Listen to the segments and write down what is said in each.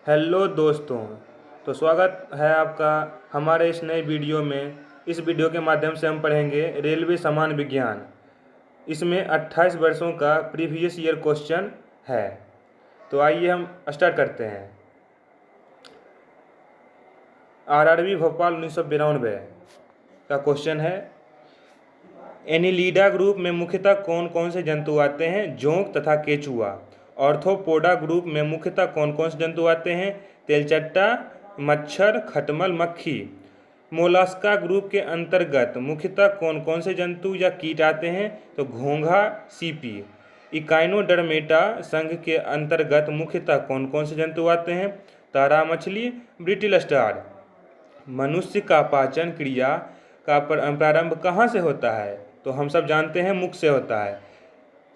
Hello दोस्तों। तो स्वागत है आपका हमारे इस नए वीडियो में। इस वीडियो के माध्यम से हम पढ़ेंगे रेलवे सामान्य विज्ञान। इसमें 28 वर्षों का प्रीवियस ईयर क्वेश्चन है। तो आइए हम स्टार्ट करते हैं। आरआरबी भोपाल 1992 का क्वेश्चन है, एनिलीडा ग्रुप में मुख्यतः कौन कौन से जंतु आते हैं? जोंक तथा केचुआ। ऑर्थोपोडा ग्रुप में मुख्यतः कौन कौन से जंतु आते हैं? तेलचट्टा, मच्छर, खटमल, मक्खी। मोलास्का ग्रुप के अंतर्गत मुख्यतः कौन कौन से जंतु या कीट आते हैं? तो घोंघा, सीपी। इकाइनोडर्मेटा संघ के अंतर्गत मुख्यतः कौन कौन से जंतु आते हैं? तारा मछली, ब्रिटिल स्टार। मनुष्य का पाचन क्रिया का प्रारंभ कहाँ से होता है? तो हम सब जानते हैं मुख से होता है।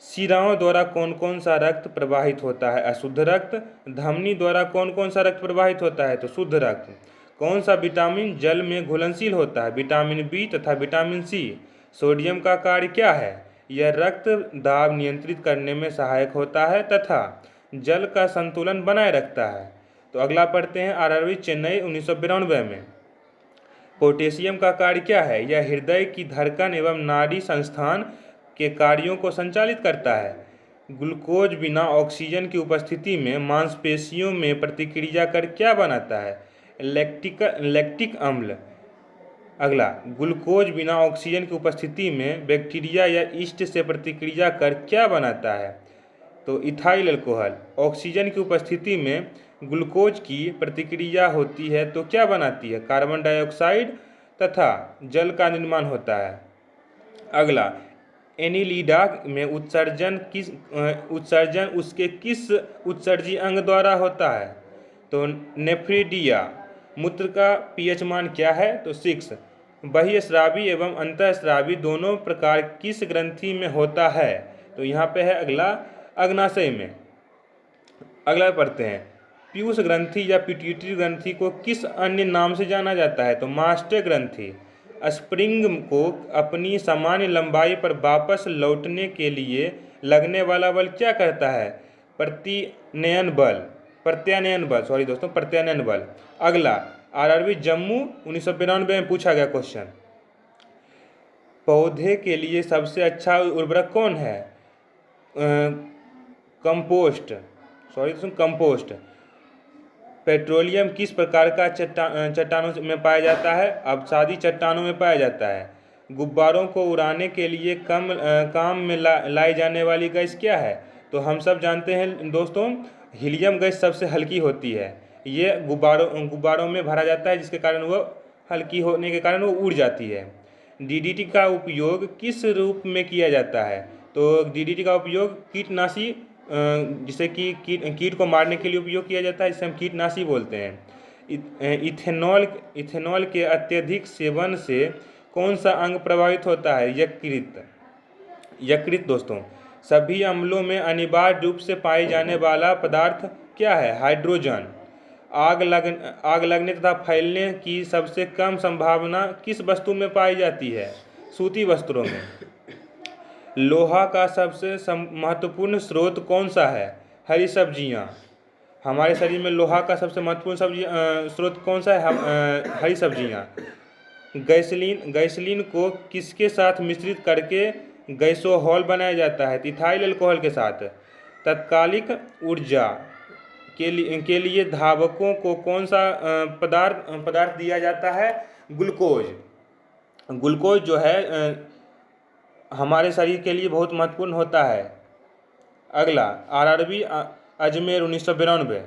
शिराओं द्वारा कौन कौन सा रक्त प्रवाहित होता है? अशुद्ध रक्त। धमनी द्वारा कौन कौन सा रक्त प्रवाहित होता है? तो शुद्ध रक्त। कौन सा विटामिन जल में घुलनशील होता है? विटामिन बी तथा विटामिन सी। सोडियम का कार्य क्या है? यह रक्त दाब नियंत्रित करने में सहायक होता है तथा जल का संतुलन बनाए रखता है। तो अगला पढ़ते हैं आरआरबी चेन्नई 1992 में। पोटेशियम का कार्य क्या है? यह हृदय की धड़कन एवं नाड़ी संस्थान के कार्यों को संचालित करता है। ग्लूकोज बिना ऑक्सीजन की उपस्थिति में मांसपेशियों में प्रतिक्रिया कर क्या बनाता है? लैक्टिक अम्ल। अगला, ग्लूकोज बिना ऑक्सीजन की उपस्थिति में बैक्टीरिया या ईस्ट से प्रतिक्रिया कर क्या बनाता है? तो इथाइल अल्कोहल। ऑक्सीजन की उपस्थिति में ग्लूकोज की प्रतिक्रिया होती है तो क्या बनाती है? कार्बन डाइऑक्साइड तथा जल का निर्माण होता है। अगला, एनिलीडा में उत्सर्जन उसके किस उत्सर्जी अंग द्वारा होता है? तो नेफ्रिडिया। मूत्र का पीएच मान क्या है? तो 6। बहिःस्रावी एवं अंतःस्रावी दोनों प्रकार किस ग्रंथि में होता है? तो यहाँ पे है अगला, अग्नाशय में। अगला पढ़ते हैं, पीयूष ग्रंथि या पिट्यूटरी ग्रंथि को किस अन्य नाम से जाना जाता है? तो मास्टर ग्रंथि। स्प्रिंग को अपनी सामान्य लंबाई पर वापस लौटने के लिए लगने वाला बल क्या करता है? प्रत्यानयन बल। अगला, आरआरबी जम्मू 1992 में पूछा गया क्वेश्चन, पौधे के लिए सबसे अच्छा उर्वरक कौन है? कंपोस्ट। पेट्रोलियम किस प्रकार का चट्टानों में पाया जाता है? अवसादी चट्टानों में पाया जाता है। गुब्बारों को उड़ाने के लिए काम में लाई जाने वाली गैस क्या है? तो हम सब जानते हैं दोस्तों, हीलियम गैस सबसे हल्की होती है। ये गुब्बारों में भरा जाता है, जिसके कारण वो हल्की होने के कारण वो उड़ जाती है। डीडीटी का उपयोग किस रूप में किया जाता है? तो डीडीटी का उपयोग कीटनाशी, जिसे कि कीट को मारने के लिए उपयोग किया जाता है, जिसे हम कीटनाशी बोलते हैं। इथेनॉल के अत्यधिक सेवन से कौन सा अंग प्रभावित होता है? यकृत दोस्तों। सभी अम्लों में अनिवार्य रूप से पाए जाने वाला पदार्थ क्या है? हाइड्रोजन। आग लगने तथा फैलने की सबसे कम संभावना किस वस्तु में पाई जाती है? सूती वस्त्रों में। लोहा का सबसे महत्वपूर्ण स्रोत कौन सा है? हरी सब्जियां। हमारे शरीर में लोहा का सबसे महत्वपूर्ण स्रोत कौन सा है? हरी सब्जियां। गैसोलीन को किसके साथ मिश्रित करके गैसोहॉल बनाया जाता है? इथाइल अल्कोहल के साथ। तात्कालिक ऊर्जा के लिए धावकों को कौन सा पदार्थ दिया जाता है? ग्लूकोज जो है हमारे शरीर के लिए बहुत महत्वपूर्ण होता है। अगला, आरआरबी अजमेर 1992,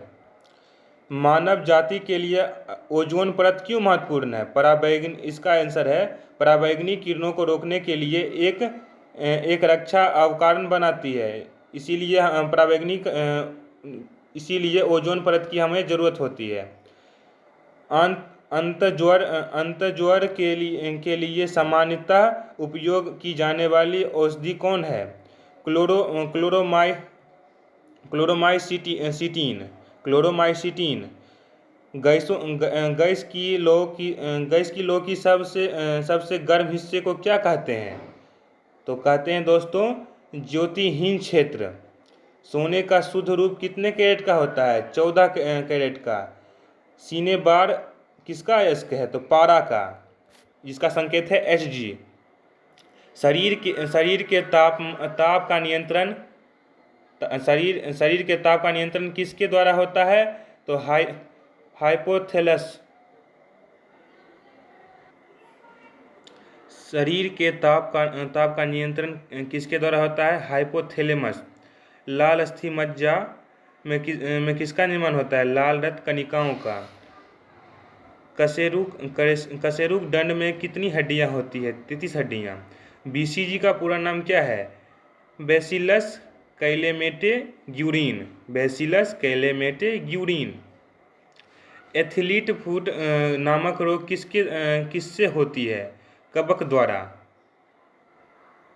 मानव जाति के लिए ओजोन परत क्यों महत्वपूर्ण है? इसका आंसर है, पराबैंगनी किरणों को रोकने के लिए एक रक्षा अवकारण बनाती है। इसीलिए ओजोन परत की हमें ज़रूरत होती है। अंतज्वर के लिए सामान्यतः उपयोग की जाने वाली औषधि कौन है? क्लोरोमाइसिटीन। गैस की लौ की सबसे गर्म हिस्से को क्या कहते हैं? तो कहते हैं दोस्तों, ज्योतिहीन क्षेत्र। सोने का शुद्ध रूप कितने कैरेट का होता है? 14 कैरेट का। सीने बार किसका अयस्क है? तो पारा का, जिसका संकेत है Hg। शरीर के ताप का नियंत्रण शरीर के ताप का नियंत्रण किसके द्वारा होता है? तो हाइपोथैलस। शरीर के ताप का नियंत्रण किसके द्वारा होता है? हाइपोथैलेमस। लाल अस्थि मज्जा में किसका निर्माण होता है? लाल रक्त कणिकाओं का। कशेरुक दंड में कितनी हड्डियां होती है? 33 हड्डियां। बीसीजी का पूरा नाम क्या है? Bacillus Calmette Guerin. Bacillus Calmette Guerin. Athlete foot नामक रोग किससे होती है? कवक द्वारा।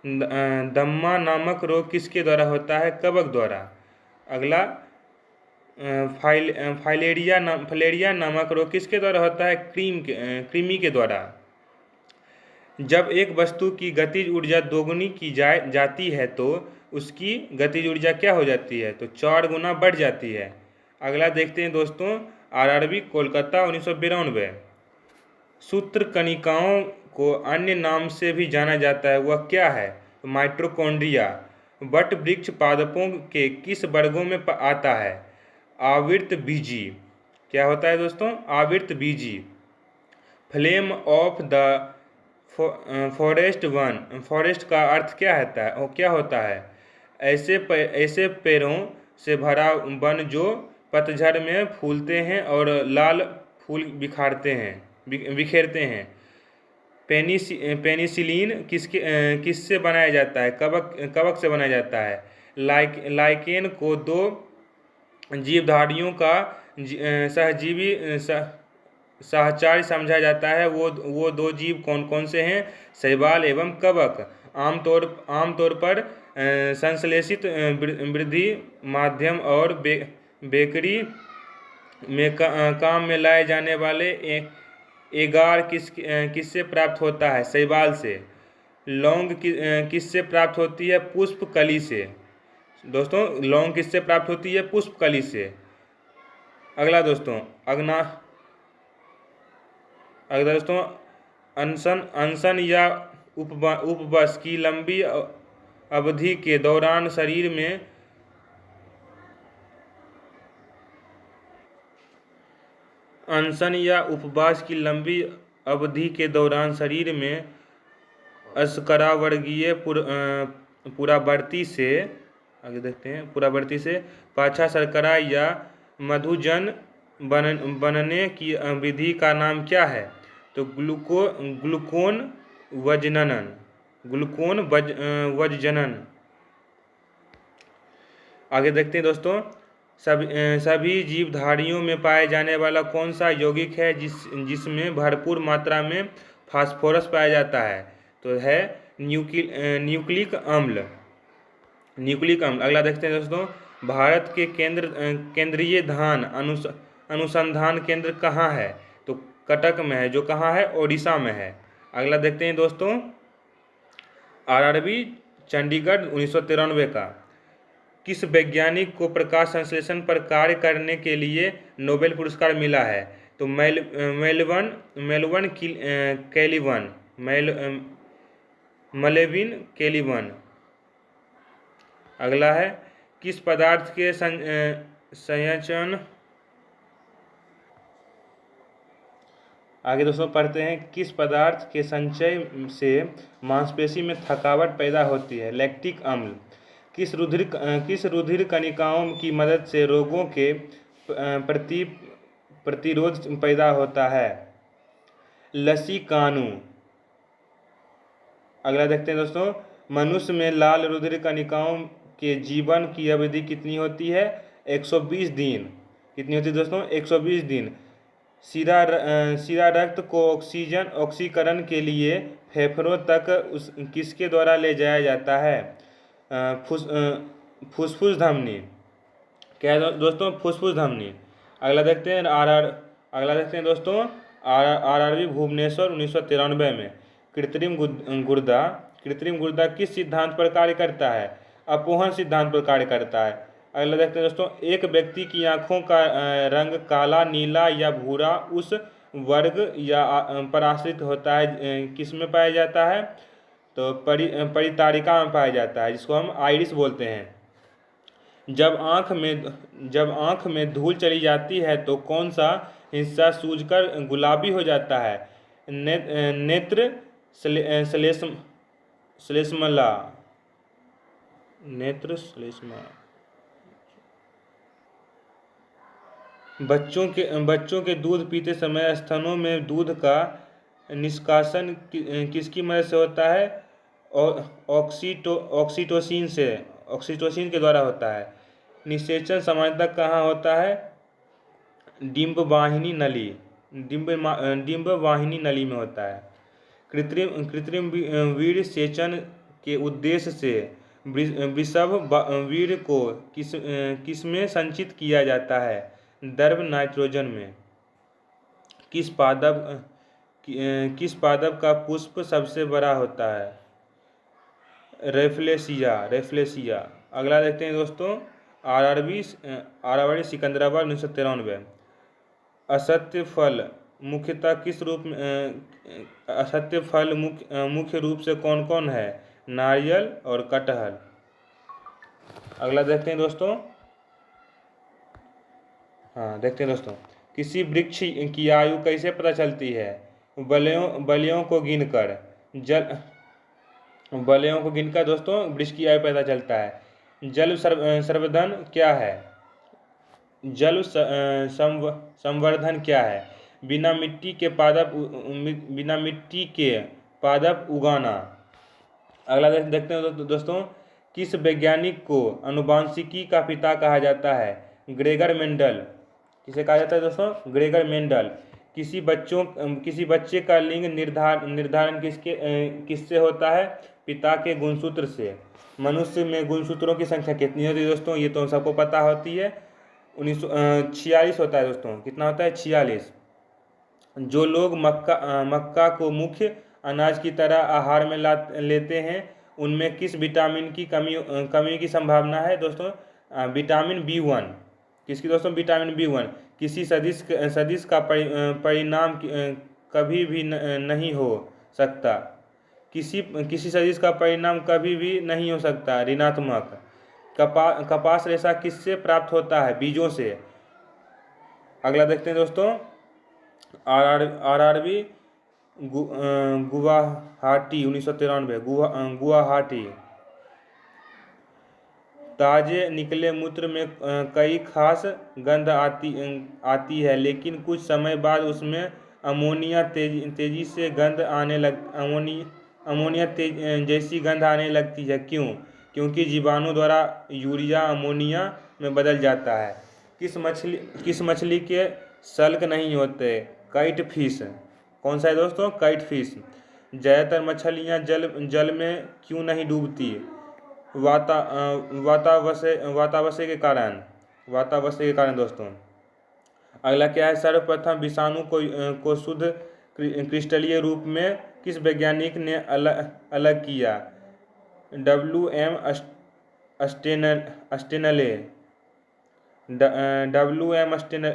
दम्मा नामक रोग किसके द्वारा होता है? कवक द्वारा। अगला फाइलेरिया नामक रोग किसके द्वारा होता है? कृमि के द्वारा। जब एक वस्तु की गतिज ऊर्जा दोगुनी की जाती है तो उसकी गतिज ऊर्जा क्या हो जाती है? तो 4 गुना बढ़ जाती है। अगला देखते हैं दोस्तों, आरआरबी कोलकाता 1992। सूत्र कणिकाओं को अन्य नाम से भी जाना जाता है, वह क्या है? माइटोकॉन्ड्रिया। वट वृक्ष पादपों के किस वर्गों में आता है? आवृत बीजी। क्या होता है दोस्तों? आवृत बीजी। फ्लेम ऑफ द फॉरेस्ट का अर्थ क्या होता है? और क्या होता है? ऐसे पेड़ों से भरा वन जो पतझड़ में फूलते हैं और लाल फूल बिखेरते हैं। पेनिसिलिन किससे बनाया जाता है? कवक से बनाया जाता है। लाइकेन को 2 जीवधारियों का सहजीवी सहचारी समझा जाता है। वो 2 जीव कौन कौन से हैं? शैवाल एवं कवक। आमतौर पर संश्लेषित वृद्धि माध्यम और बेकरी में काम में लाए जाने वाले एगार किससे प्राप्त होता है? शैवाल से। लौंग किससे प्राप्त होती है? पुष्प कली से। दोस्तों, लौंग किससे प्राप्त होती है? पुष्प कली से। अगला दोस्तों, अनशन या उपवास की लंबी अवधि के दौरान शरीर में अनशन या उपवास की लंबी अवधि के दौरान शरीर में अस्करावर्गीय पुरावर्ती से, आगे देखते हैं, पुरावर्ती से पाछा शर्करा या मधुजन बनने की विधि का नाम क्या है? तो ग्लूकोन वजनन। आगे देखते हैं दोस्तों, सभी जीवधारियों में पाए जाने वाला कौन सा यौगिक है जिसमें भरपूर मात्रा में फास्फोरस पाया जाता है? तो है न्यूक्लिक अम्ल। अगला देखते हैं दोस्तों, भारत के केंद्रीय धान अनुसंधान केंद्र कहाँ है? तो कटक में है, जो कहाँ है? ओडिशा में है। अगला देखते हैं दोस्तों, आरआरबी चंडीगढ़ 1993 का। किस वैज्ञानिक को प्रकाश संश्लेषण पर कार्य करने के लिए नोबेल पुरस्कार मिला है? तो मलेविन कैलिवन। अगला है, किस पदार्थ के संचयन आगे दोस्तों पढ़ते हैं, किस पदार्थ के संचय से मांसपेशी में थकावट पैदा होती है? लैक्टिक अम्ल। किस रुधिर कणिकाओं की मदद से रोगों के प्रति प्रतिरोध पैदा होता है? लसीकानु। अगला देखते हैं दोस्तों, मनुष्य में लाल रुधिर कणिकाओं के जीवन की अवधि कितनी होती है? 120 दिन। कितनी होती है दोस्तों? 120 दिन। सीधा रक्त को ऑक्सीकरण के लिए फेफड़ों तक किसके द्वारा ले जाया जाता है? फुसफुस धमनी। क्या है दोस्तों? फुसफुस धमनी। अगला देखते हैं दोस्तों, आरआरबी भुवनेश्वर 1993 में। कृत्रिम गुर्दा किस सिद्धांत पर कार्य करता है? अपोहन सिद्धांत पर कार्य करता है। अगला देखते हैं दोस्तों, एक व्यक्ति की आंखों का रंग काला, नीला या भूरा उस वर्ग या पर आश्रित होता है, किस में पाया जाता है? तो परितारिका में पाया जाता है, जिसको हम आइरिस बोलते हैं। जब आंख में धूल चली जाती है तो कौन सा हिस्सा सूजकर गुलाबी हो जाता है? नेत्र श्लेष्मला, नेत्र श्लेष्मा। बच्चों के दूध पीते समय स्तनों में दूध का निष्कासन किसकी मदद से होता है? और ऑक्सीटोसिन के द्वारा होता है। निषेचन सामान्यतः कहाँ होता है? डिंब वाहिनी नली में होता है। कृत्रिम वीर्य सेचन के उद्देश्य से वृषभ वीर्य को किसमें संचित किया जाता है? द्रव नाइट्रोजन में। किस पादप का पुष्प सबसे बड़ा होता है? रेफ्लेसिया। अगला देखते हैं दोस्तों, आरआरबी सिकंदराबाद 1993। असत्य फल मुख्यतः किस रूप में असत्य फल मुख्य रूप से कौन कौन है? नारियल और कटहल। अगला देखते हैं दोस्तों, देखते हैं दोस्तों, किसी वृक्ष की आयु कैसे पता चलती है? बलियों को गिनकर दोस्तों वृक्ष की आयु पता चलता है। जल संवर्धन क्या है? संवर्धन क्या है? बिना मिट्टी के पादप उगाना। अगला देखते हैं दोस्तों, किस वैज्ञानिक को आनुवंशिकी का पिता कहा जाता है? Gregor Mendel. किसे कहा जाता है दोस्तों? Gregor Mendel. किसी बच्चे का लिंग निर्धारण किससे होता है? पिता के गुणसूत्र से। मनुष्य में गुणसूत्रों की संख्या कितनी होती है दोस्तों? ये तो सबको पता होती है, 46 होता है दोस्तों। कितना होता है? 46। जो लोग मक्का को मुख्य अनाज की तरह आहार में लेते हैं, उनमें किस विटामिन की कमी की संभावना है दोस्तों? Vitamin B1। किसकी दोस्तों? Vitamin B1। किसी सदिश का परिणाम कभी भी नहीं हो सकता। किसी सदिश का परिणाम कभी भी नहीं हो सकता ऋणात्मक। कपास रेशा किससे प्राप्त होता है? बीजों से। अगला देखते हैं दोस्तों, आरआरबी गुवाहाटी 1993। गुवाहाटी। ताजे निकले मूत्र में कई खास गंध आती है, लेकिन कुछ समय बाद उसमें अमोनिया तेजी से गंध अमोनिया जैसी गंध आने लगती है। क्यों? क्योंकि जीवाणु द्वारा यूरिया अमोनिया में बदल जाता है। किस मछली के सल्क नहीं होते? Kite fish. कौन सा है दोस्तों? Kite fish. ज़्यादातर मछलियाँ जल में क्यों नहीं डूबती? वातावस्य के कारण दोस्तों। अगला क्या है? सर्वप्रथम विषाणु को शुद्ध क्रिस्टलीय रूप में किस वैज्ञानिक ने अलग किया? WM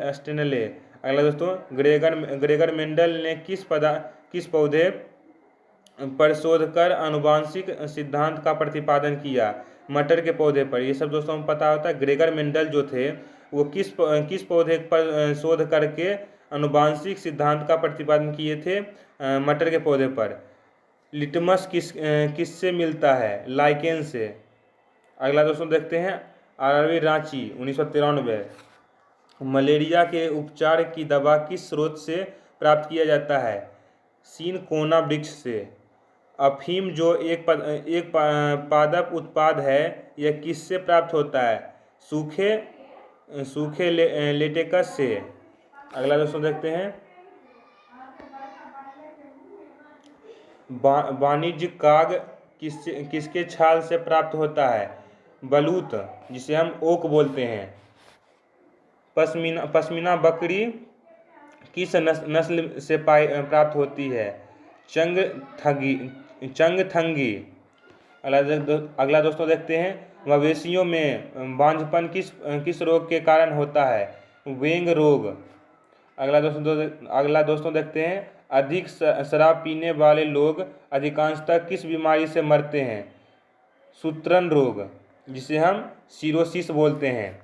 अस्टेनले। अगला दोस्तों, ग्रेगर मेंडल ने किस पौधे पर शोध कर आनुवंशिक सिद्धांत का प्रतिपादन किया? मटर के पौधे पर। ये सब दोस्तों हमें पता होता है। ग्रेगर मेंडल जो थे वो किस पौधे पर शोध करके आनुवंशिक सिद्धांत का प्रतिपादन किए थे? मटर के पौधे पर। लिटमस किससे मिलता है? लाइकेन से। अगला दोस्तों देखते हैं, आरआरबी रांची 1993। मलेरिया के उपचार की दवा किस स्रोत से प्राप्त किया जाता है? सिनकोना वृक्ष से। अफीम जो एक पादप उत्पाद है, यह किससे प्राप्त होता है? सूखे लेटेक्स से। अगला दोस्तों देखते हैं, वाणिज्य काग किसके छाल से प्राप्त होता है? बलूत, जिसे हम ओक बोलते हैं। पश्मीना बकरी किस नस्ल से प्राप्त होती है? चंगथंगी। अगला दोस्तों देखते हैं, मवेशियों में बांझपन किस रोग के कारण होता है? वेंग रोग। अगला दोस्तों देखते हैं, अधिक शराब पीने वाले लोग अधिकांशतः किस बीमारी से मरते हैं? सूत्रण रोग, जिसे हम सिरोसिस बोलते हैं।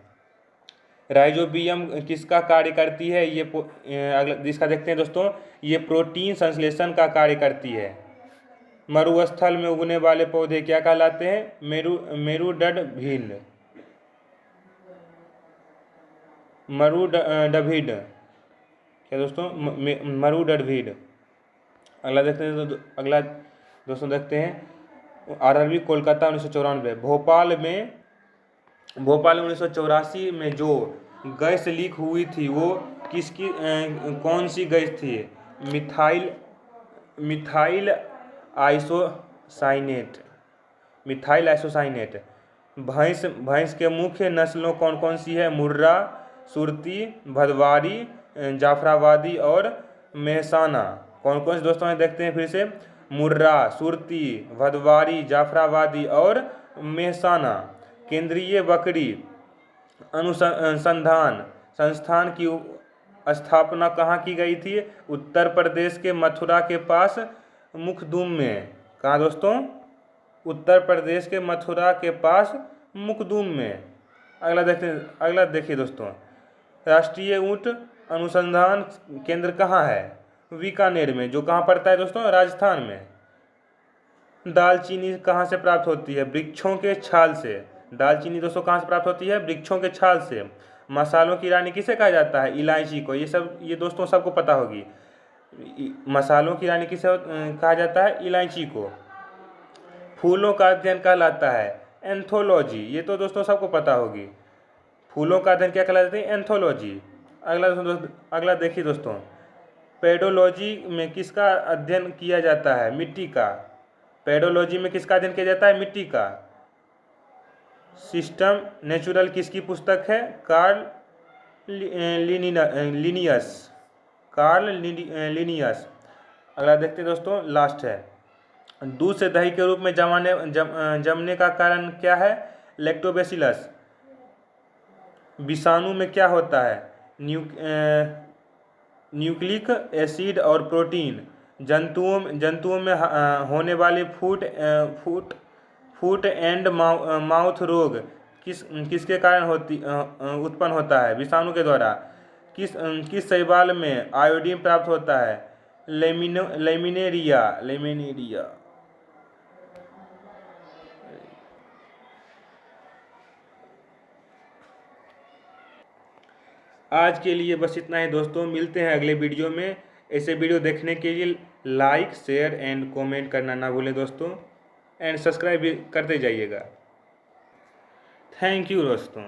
राइजोबियम किसका कार्य करती है? इसका देखते हैं दोस्तों, ये प्रोटीन संश्लेषण का कार्य करती है। मरुस्थल में उगने वाले पौधे क्या कहलाते हैं? मेरुदंड मरुदभिड। क्या दोस्तों? मरुदभिड। अगला दोस्तों देखते हैं, आरआरबी कोलकाता 1994। भोपाल में 1984 में जो गैस लीक हुई थी वो कौन सी गैस थी? Methyl isocyanate. भैंस के मुख्य नस्लों कौन कौन सी है? मुर्रा, सुरती, भदवारी, जाफराबादी और मेहसाना। कौन कौन से दोस्तों हैं देखते हैं फिर से, मुर्रा, सुरती, भदवारी, जाफराबादी और मेहसाना। केंद्रीय बकरी अनुसंधान संस्थान की स्थापना कहाँ की गई थी? उत्तर प्रदेश के मथुरा के पास मुखदुम में। कहाँ दोस्तों? उत्तर प्रदेश के मथुरा के पास मुखदुम में। अगला देखिए दोस्तों, राष्ट्रीय ऊंट अनुसंधान केंद्र कहाँ है? बीकानेर में, जो कहाँ पड़ता है दोस्तों? राजस्थान में। दालचीनी कहाँ से प्राप्त होती है? वृक्षों के छाल से। दालचीनी दोस्तों कहाँ से प्राप्त होती है? वृक्षों के छाल से। मसालों की रानी किसे कहा जाता है? इलायची को। ये दोस्तों सबको पता होगी। मसालों की रानी किसे कहा जाता है? इलायची को। फूलों का अध्ययन कहलाता है एंथोलॉजी। ये तो दोस्तों सबको पता होगी। फूलों का अध्ययन क्या कहलाता है? एंथोलॉजी। अगला देखिए दोस्तों, पेडोलॉजी में किसका अध्ययन किया जाता है? मिट्टी का। पेडोलॉजी में किसका अध्ययन किया जाता है? मिट्टी का। सिस्टम नेचुरल किसकी पुस्तक है? Karl Linnaeus. अगला देखते हैं दोस्तों, लास्ट है, दूध से दही के रूप में जमने का कारण क्या है? लैक्टोबैसिलस। विषाणु में क्या होता है? न्यूक्लिक एसिड और प्रोटीन। जंतुओं में होने वाले फूट एंड माउथ रोग किसके कारण उत्पन्न होता है? विषाणु के द्वारा। किस शैवाल में आयोडीन प्राप्त होता है? लेमिनेरिया। आज के लिए बस इतना ही दोस्तों, मिलते हैं अगले वीडियो में। ऐसे वीडियो देखने के लिए लाइक, शेयर एंड कमेंट करना ना भूलें दोस्तों, एंड सब्सक्राइब भी करते जाइएगा। थैंक यू दोस्तों।